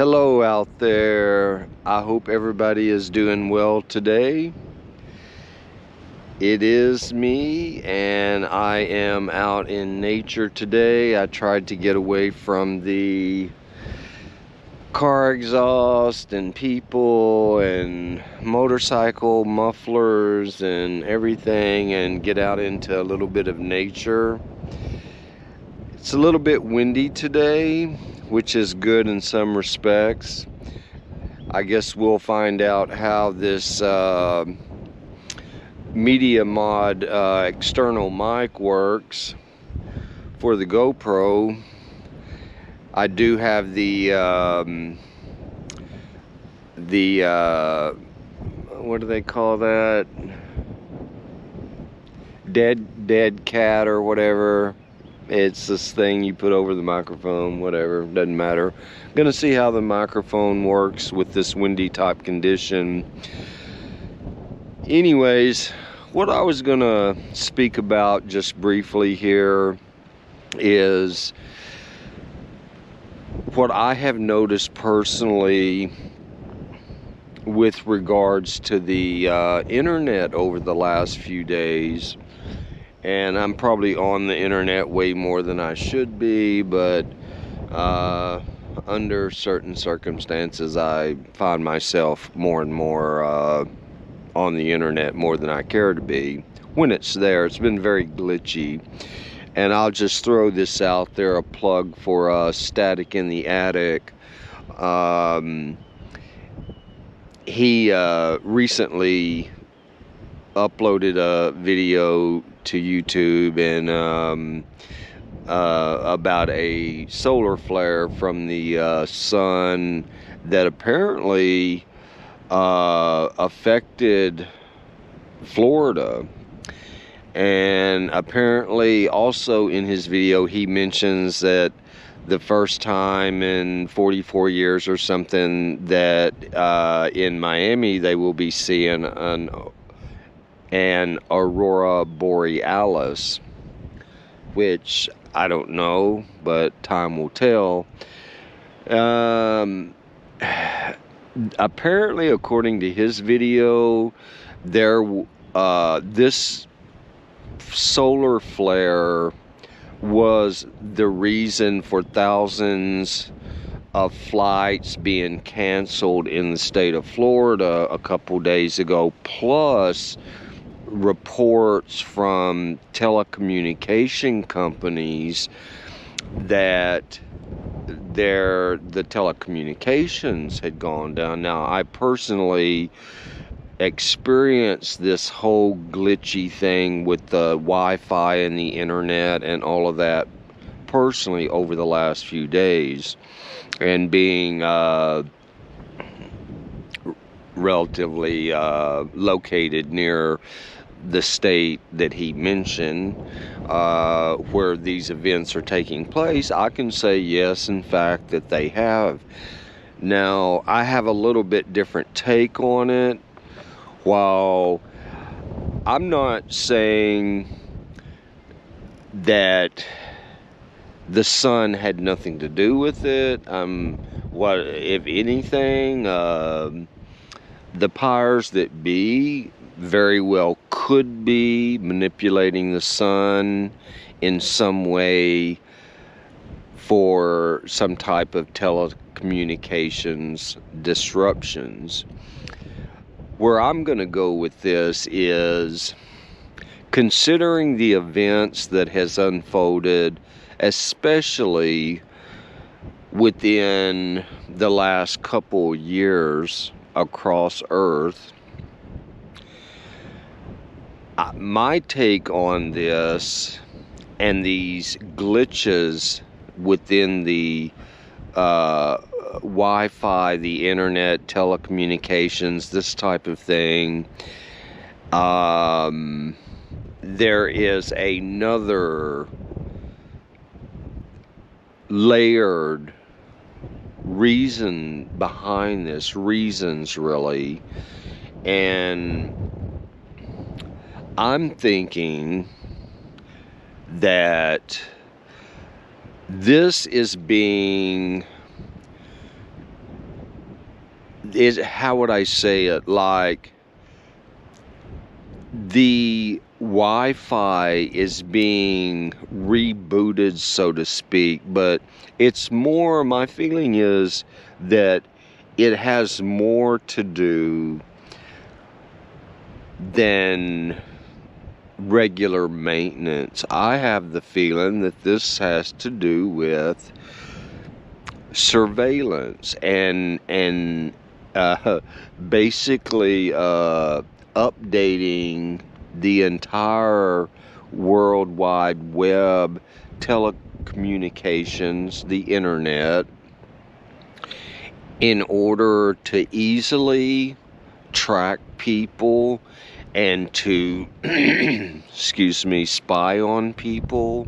Hello out there. I hope everybody is doing well today. It is me, and I am out in nature today. I tried to get away from the car exhaust and people and motorcycle mufflers and everything and get out into a little bit of nature. It's a little bit windy today, which is good in some respects. I guess we'll find out how this Media Mod external mic works for the GoPro. I do have the what do they call that? Dead cat or whatever. It's this thing you put over the microphone, whatever, doesn't matter. I'm gonna see how the microphone works with this windy type condition. Anyways, what I was gonna speak about just briefly here is what I have noticed personally with regards to the internet over the last few days. And I'm probably on the internet way more than I should be, but under certain circumstances I find myself more and more on the internet more than I care to be. When it's there, it's been very glitchy. And I'll just throw this out there, a plug for Static in the Attic. He recently uploaded a video to YouTube and about a solar flare from the sun that apparently affected Florida. And apparently also in his video he mentions that the first time in 44 years or something that in Miami they will be seeing an aurora borealis, which I don't know, but time will tell. Apparently, according to his video, this solar flare was the reason for thousands of flights being canceled in the state of Florida a couple days ago, plus reports from telecommunication companies that the telecommunications had gone down. Now, I personally experienced this whole glitchy thing with the Wi-Fi and the internet and all of that personally over the last few days, and being relatively located near the state that he mentioned where these events are taking place, I can say yes, in fact, that they have. Now, I have a little bit different take on it. While I'm not saying that the sun had nothing to do with it, what if anything, the powers that be very well could be manipulating the sun in some way for some type of telecommunications disruptions. Where I'm going to go with this is, considering the events that has unfolded, especially within the last couple years across Earth, my take on this and these glitches within the Wi-Fi, the internet, telecommunications, this type of thing, there is another layered reason behind this, reasons really, and I'm thinking that this is being is, how would I say it, like the Wi-Fi is being rebooted, so to speak, but it's more, my feeling is that it has more to do than regular maintenance. I have the feeling that this has to do with surveillance and uh, basically updating the entire World Wide Web, telecommunications, the internet, in order to easily track people and to excuse me, spy on people.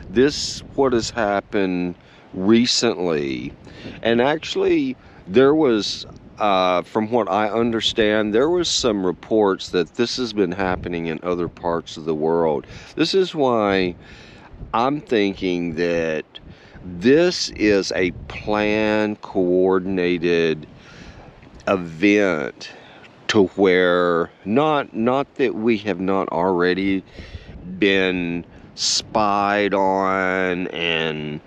This what has happened recently, and actually there was from what I understand, there was some reports that this has been happening in other parts of the world. This is why I'm thinking that this is a planned, coordinated event, to where not that we have not already been spied on and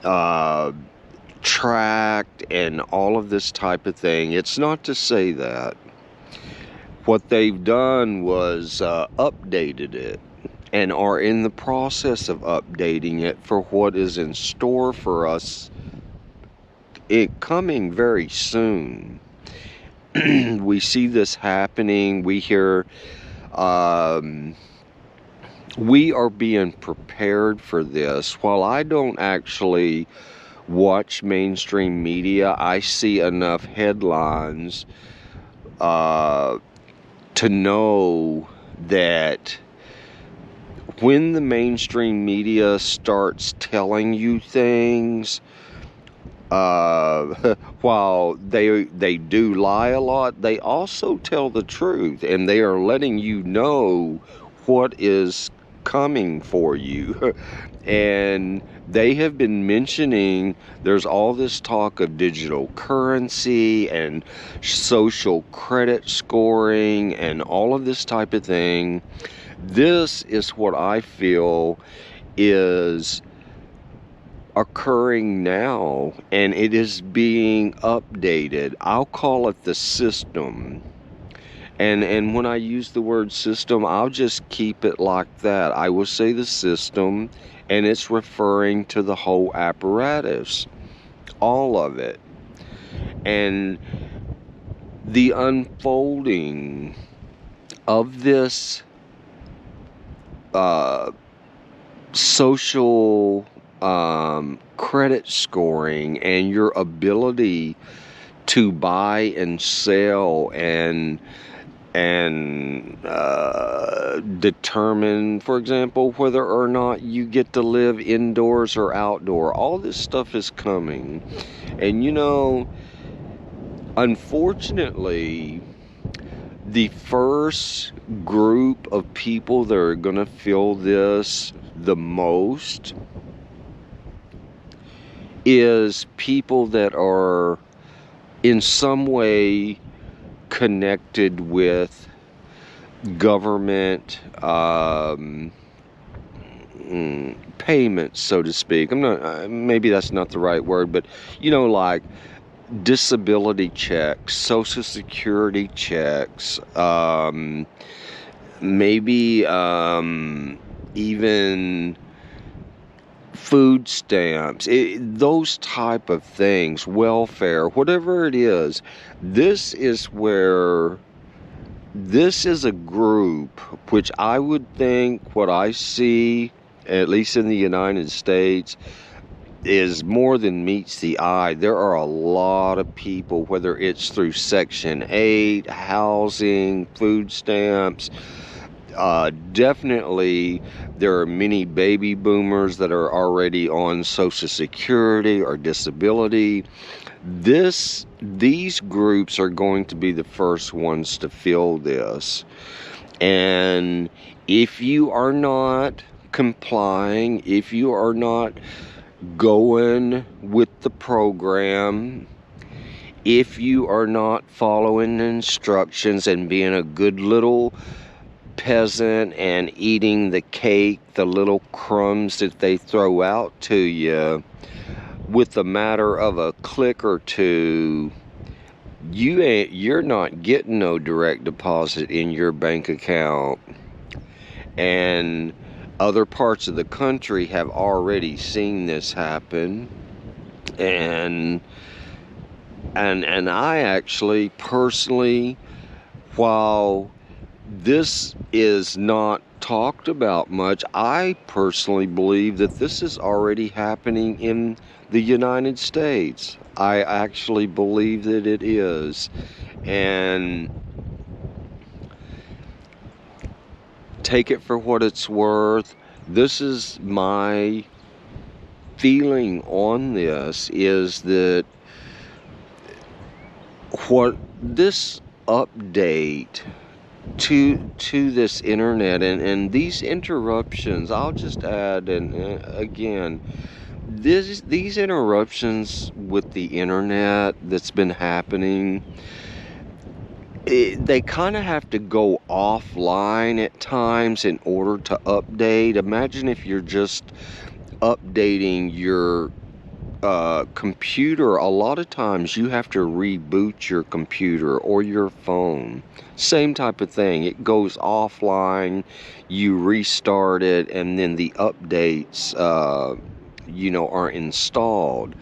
uh, tracked and all of this type of thing. It's not to say that. What they've done was updated it and are in the process of updating it for what is in store for us, it coming very soon. We see this happening. We hear we are being prepared for this. While I don't actually watch mainstream media, I see enough headlines to know that when the mainstream media starts telling you things, while they do lie a lot, they also tell the truth, and they are letting you know what is coming for you. And they have been mentioning there's all this talk of digital currency and social credit scoring and all of this type of thing. This is what I feel is occurring now, and it is being updated. I'll call it the system. And when I use the word system, I'll just keep it like that. I will say the system, and it's referring to the whole apparatus, all of it. And the unfolding of this social credit scoring and your ability to buy and sell and determine, for example, whether or not you get to live indoors or outdoor. All this stuff is coming. And you know, unfortunately, the first group of people that are going to feel this the most is people that are in some way connected with government payments, so to speak. I'm not, maybe that's not the right word, but you know, like disability checks, social security checks, maybe even food stamps, those type of things, welfare, whatever it is. This is where, this is a group which I would think, what I see, at least in the United States, is more than meets the eye. There are a lot of people, whether it's through Section 8, housing, food stamps. Definitely there are many baby boomers that are already on Social Security or disability. These groups are going to be the first ones to feel this. And if you are not complying, if you are not going with the program, if you are not following the instructions and being a good little peasant and eating the cake, the little crumbs that they throw out to you, with a matter of a click or two, you're not getting no direct deposit in your bank account. And other parts of the country have already seen this happen. And I actually personally, while this is not talked about much, I personally believe that this is already happening in the United States. I actually believe that it is. And take it for what it's worth. This is my feeling on this, is that what this update to this internet and these interruptions, I'll just add, and again, these interruptions with the internet that's been happening, they kind of have to go offline at times in order to update. Imagine if you're just updating your computer. A lot of times you have to reboot your computer or your phone. Same type of thing. It goes offline, you restart it, and then the updates are installed.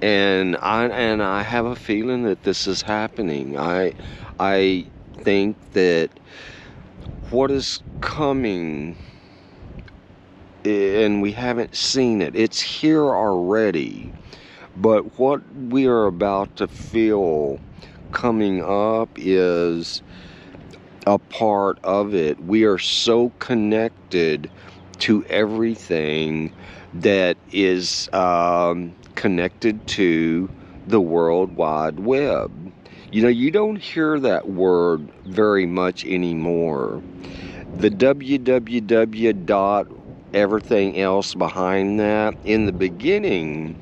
And I have a feeling that this is happening. I think that what is coming, and we haven't seen it, it's here already, but what we are about to feel coming up is a part of it. We are so connected to everything that is connected to the World Wide Web. You don't hear that word very much anymore. The www dot everything else behind that. In the beginning,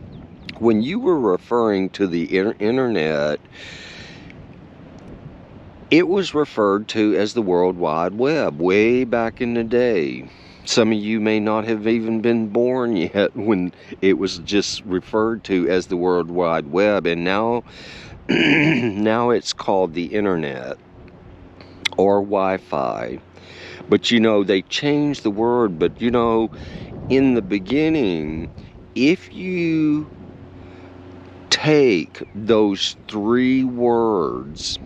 when you were referring to the internet, it was referred to as the World Wide Web way back in the day. Some of you may not have even been born yet when it was just referred to as the World Wide Web, and now now it's called the internet or Wi-Fi. But they changed the word. But in the beginning, if you take those three words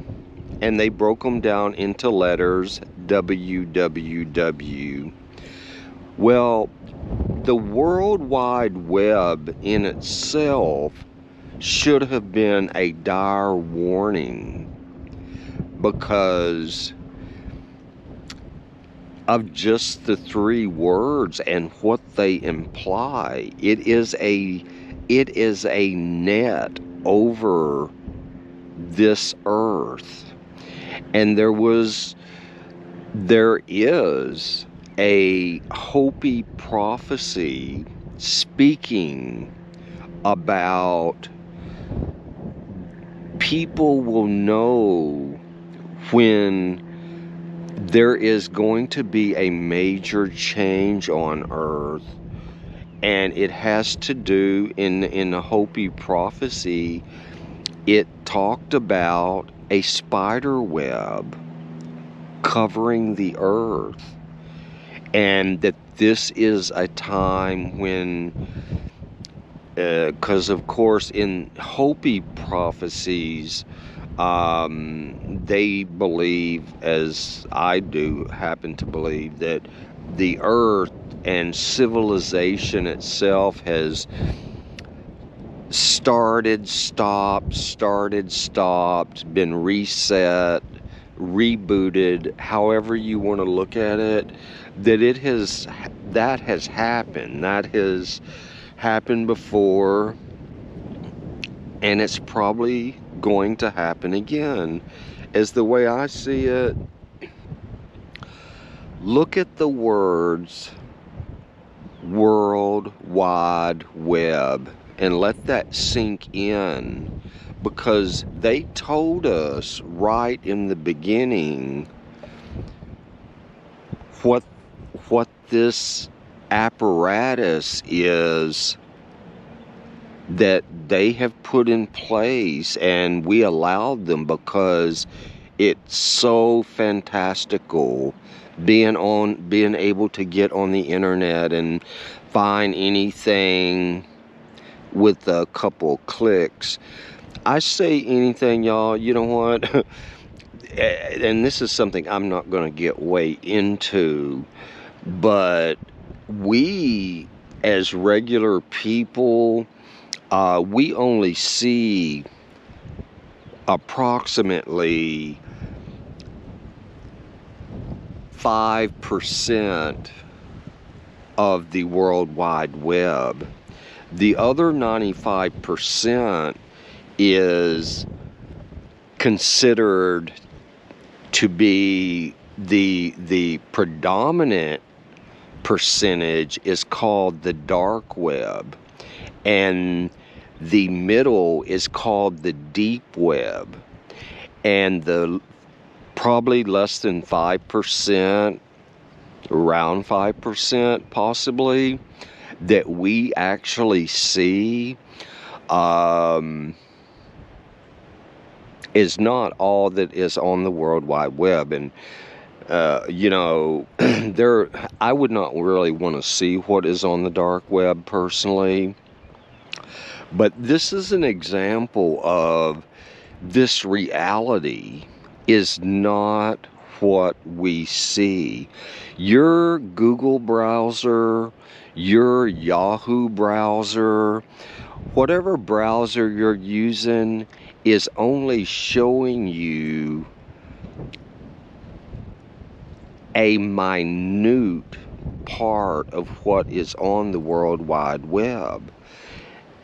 and they broke them down into letters, www, well, the World Wide Web in itself should have been a dire warning, because of just the three words and what they imply. It is a net over this earth. And there is a Hopi prophecy speaking about people will know when there is going to be a major change on earth. And it has to do, in the Hopi prophecy, it talked about a spider web covering the earth, and that this is a time when, because of course in Hopi prophecies, they believe, as I do happen to believe, that the earth and civilization itself has started, stopped, been reset, rebooted, however you want to look at it, that has happened before, and it's probably going to happen again. As the way I see it, look at the words World Wide Web and let that sink in, because they told us right in the beginning what this apparatus is that they have put in place, and we allowed them because it's so fantastical being able to get on the internet and find anything with a couple clicks. I say anything, y'all, you know what? And this is something I'm not going to get way into, but we as regular people, we only see approximately 5% of the World Wide Web. The other 95% is considered to be the predominant percentage is called the dark web, and the middle is called the deep web, and the probably less than 5%, around 5% possibly, that we actually see is not all that is on the World Wide Web. And you know, I would not really want to see what is on the dark web personally, but this is an example of this reality is not what we see. Your Google browser, your Yahoo browser, whatever browser you're using is only showing you a minute part of what is on the World Wide Web.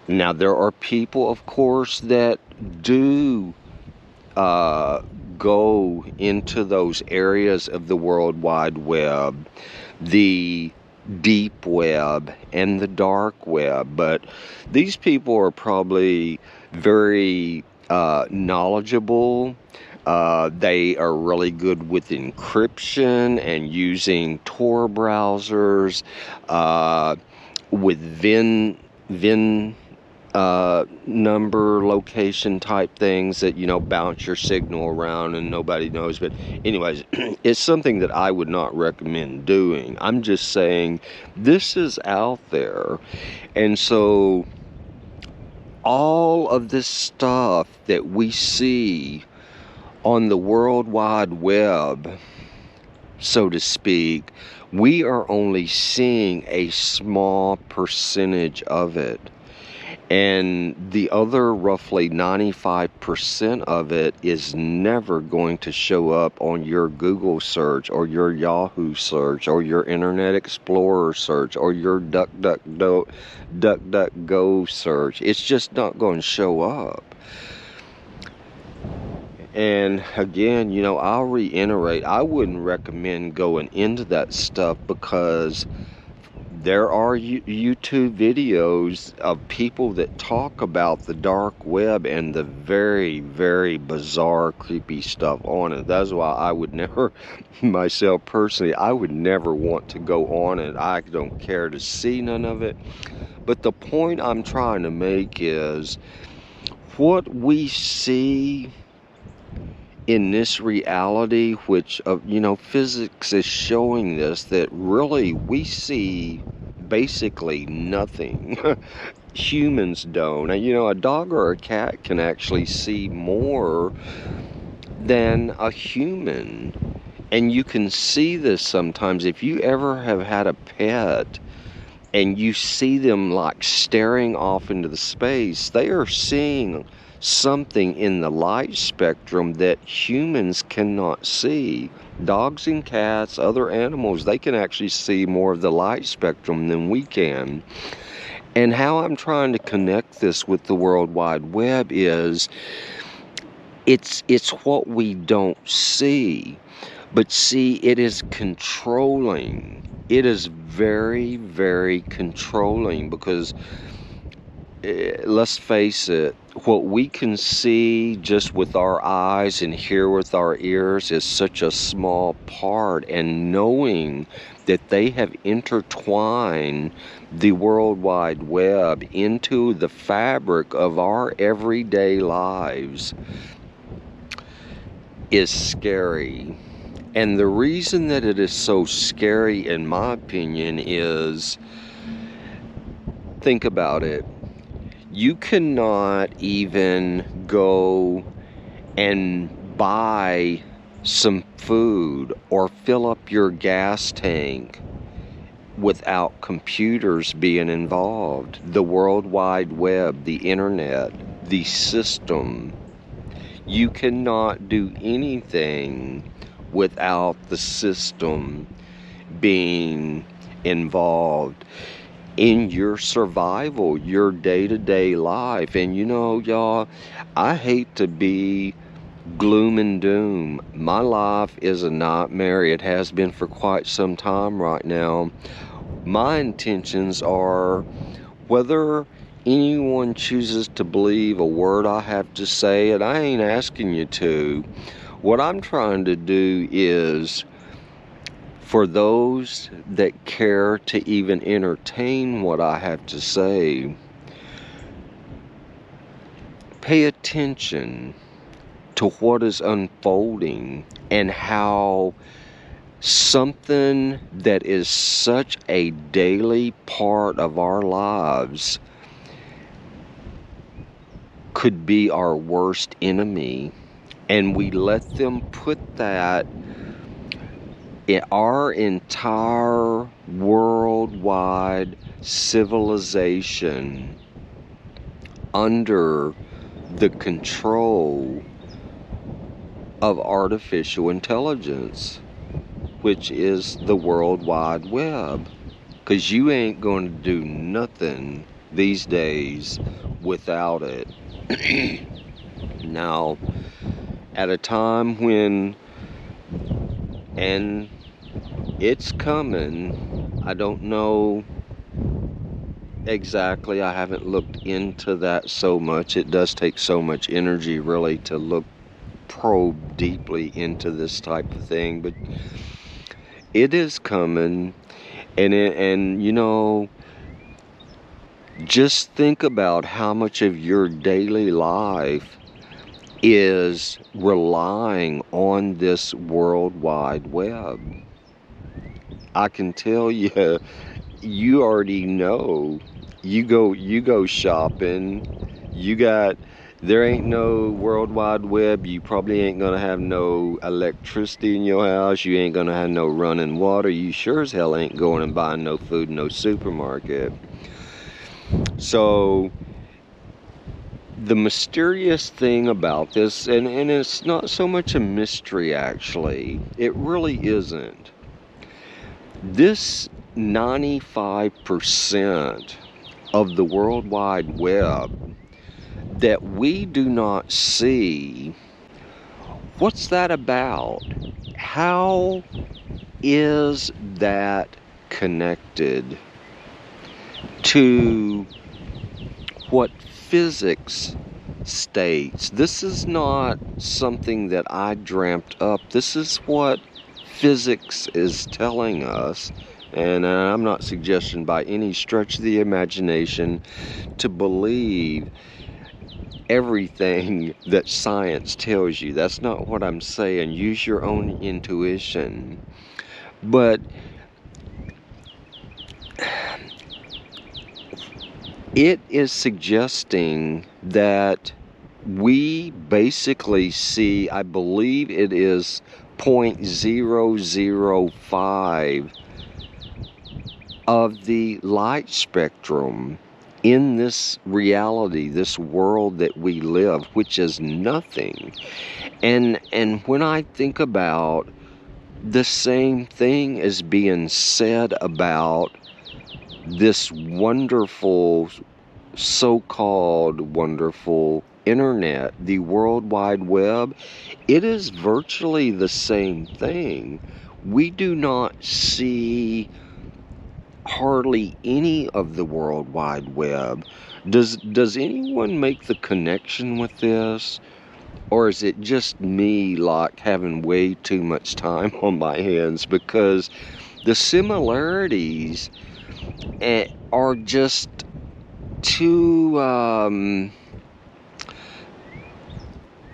Now, there are people, of course, that do go into those areas of the World Wide Web, the deep web and the dark web, but these people are probably very knowledgeable. They are really good with encryption and using Tor browsers, with VIN number location type things that, you know, bounce your signal around and nobody knows. But anyways, it's something that I would not recommend doing. I'm just saying this is out there. And so all of this stuff that we see on the World Wide Web, so to speak, we are only seeing a small percentage of it. And the other roughly 95% of it is never going to show up on your Google search or your Yahoo search or your Internet Explorer search or your DuckDuckGo search. It's just not going to show up. And again, you know, I'll reiterate, I wouldn't recommend going into that stuff because there are YouTube videos of people that talk about the dark web and the very, very bizarre, creepy stuff on it. That's why I would never, myself personally, I would never want to go on it. I don't care to see none of it. But the point I'm trying to make is what we see in this reality, which, you know, physics is showing this, that really we see basically nothing. Humans don't. And, you know, a dog or a cat can actually see more than a human. And you can see this sometimes. If you ever have had a pet and you see them like staring off into the space, they are seeing something in the light spectrum that humans cannot see. Dogs and cats, other animals, they can actually see more of the light spectrum than we can. And how I'm trying to connect this with the World Wide Web is it's what we don't see. But see, it is controlling. It is very, very controlling, because let's face it, what we can see just with our eyes and hear with our ears is such a small part, and knowing that they have intertwined the World Wide Web into the fabric of our everyday lives is scary. And the reason that it is so scary, in my opinion, is, think about it. You cannot even go and buy some food or fill up your gas tank without computers being involved. The World Wide Web, the internet, the system. You cannot do anything without the system being involved in your survival, your day-to-day life. And you know, y'all, I hate to be gloom and doom. My life is a nightmare. It has been for quite some time right now. My intentions are, whether anyone chooses to believe a word I have to say, and I ain't asking you to, what I'm trying to do is, for those that care to even entertain what I have to say, pay attention to what is unfolding and how something that is such a daily part of our lives could be our worst enemy, and we let them put that in our entire worldwide civilization under the control of artificial intelligence, which is the World Wide Web. Because you ain't going to do nothing these days without it. Now, at a time when, and it's coming, I don't know exactly, I haven't looked into that so much. It does take so much energy really to probe deeply into this type of thing, but it is coming. And you know, just think about how much of your daily life is relying on this World Wide Web. I can tell you, you already know. You go shopping, there ain't no World Wide Web, you probably ain't gonna have no electricity in your house, you ain't gonna have no running water, you sure as hell ain't going and buying no food in no supermarket. So the mysterious thing about this, and it's not so much a mystery actually, it really isn't. This 95% of the World Wide Web that we do not see, what's that about? How is that connected to what physics states? This is not something that I dreamt up. This is what physics is telling us. And I'm not suggesting by any stretch of the imagination to believe everything that science tells you. That's not what I'm saying. Use your own intuition. But it is suggesting that we basically see, I believe it is 0.005 of the light spectrum in this reality, this world that we live, which is nothing. And when I think about the same thing is being said about this wonderful, so-called wonderful internet, the World Wide Web, it is virtually the same thing. We do not see hardly any of the World Wide Web, Does anyone make the connection with this? Or is it just me, like, having way too much time on my hands? Because the similarities are just too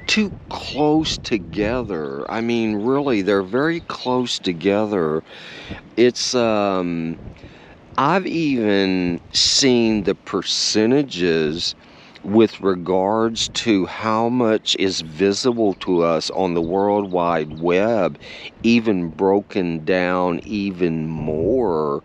too close together. I mean, really, they're very close together. It's I've even seen the percentages with regards to how much is visible to us on the World Wide Web, even broken down even more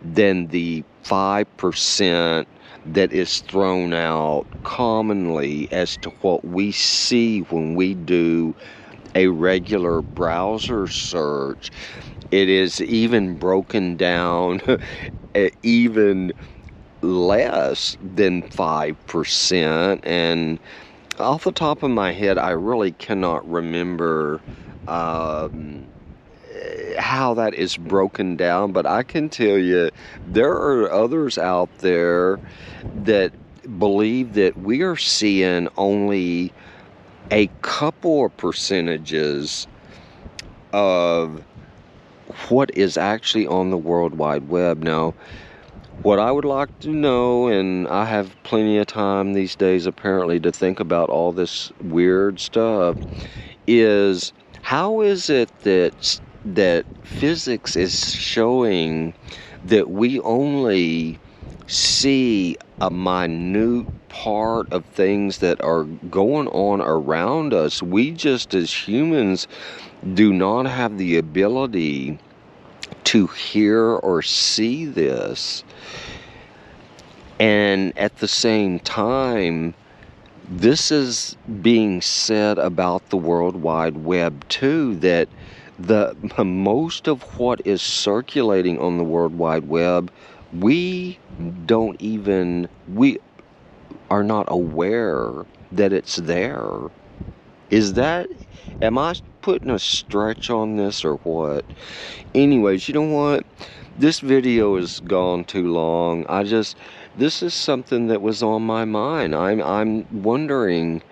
than the 5% that is thrown out commonly as to what we see when we do a regular browser search. It is even broken down even less than 5%. And off the top of my head, I really cannot remember how that is broken down, but I can tell you there are others out there that believe that we are seeing only a couple of percentages of what is actually on the World Wide Web. Now, what I would like to know, and I have plenty of time these days apparently to think about all this weird stuff, is how is it that physics is showing that we only see a minute part of things that are going on around us? We just as humans do not have the ability to hear or see this. And at the same time, this is being said about the World Wide Web too, that the most of what is circulating on the World Wide Web, we are not aware that it's there. Am I putting a stretch on this or what? Anyways, you know what? This video has gone too long. This is something that was on my mind. I'm wondering,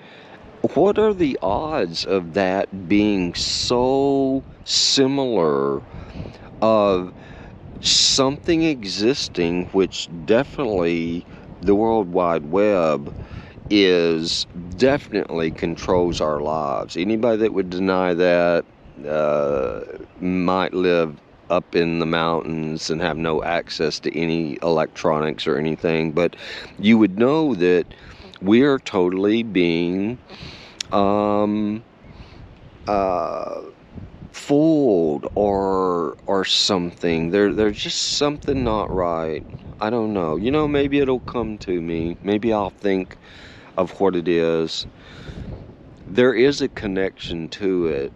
what are the odds of that being so similar, of something existing, which definitely the World Wide Web is definitely controls our lives. Anybody that would deny that might live up in the mountains and have no access to any electronics or anything, but you would know that we are totally being fooled or something. There's just something not right. I don't know. You know, maybe it'll come to me. Maybe I'll think of what it is. There is a connection to it.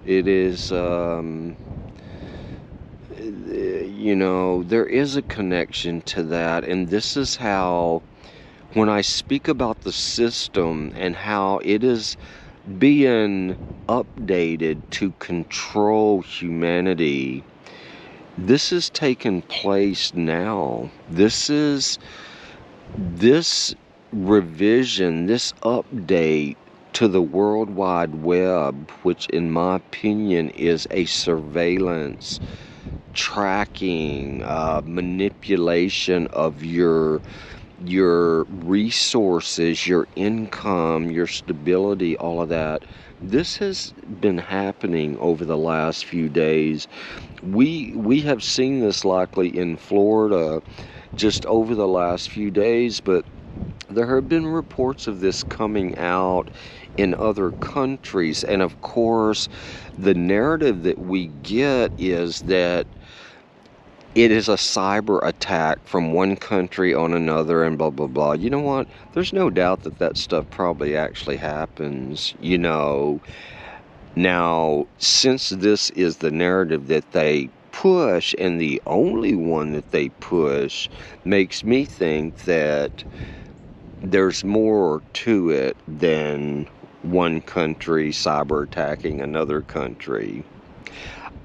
It is, you know, there is a connection to that. And this is how, when I speak about the system and how it is being updated to control humanity, this is taking place now. This revision, this update to the World Wide Web, which in my opinion is a surveillance, tracking, manipulation of your resources, your income, your stability, all of that. This has been happening over the last few days. We have seen this likely in Florida just over the last few days, but there have been reports of this coming out in other countries. And of course, the narrative that we get is that it is a cyber attack from one country on another and blah, blah, blah. You know what? There's no doubt that that stuff probably actually happens, you know. Now, since this is the narrative that they push, and the only one that they push, makes me think that there's more to it than one country cyber attacking another country.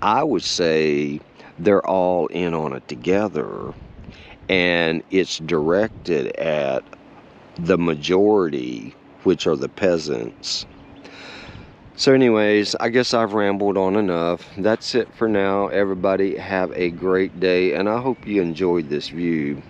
I would say they're all in on it together, and it's directed at the majority, which are the peasants. So anyways, I guess I've rambled on enough. That's it for now. Everybody have a great day, and I hope you enjoyed this view.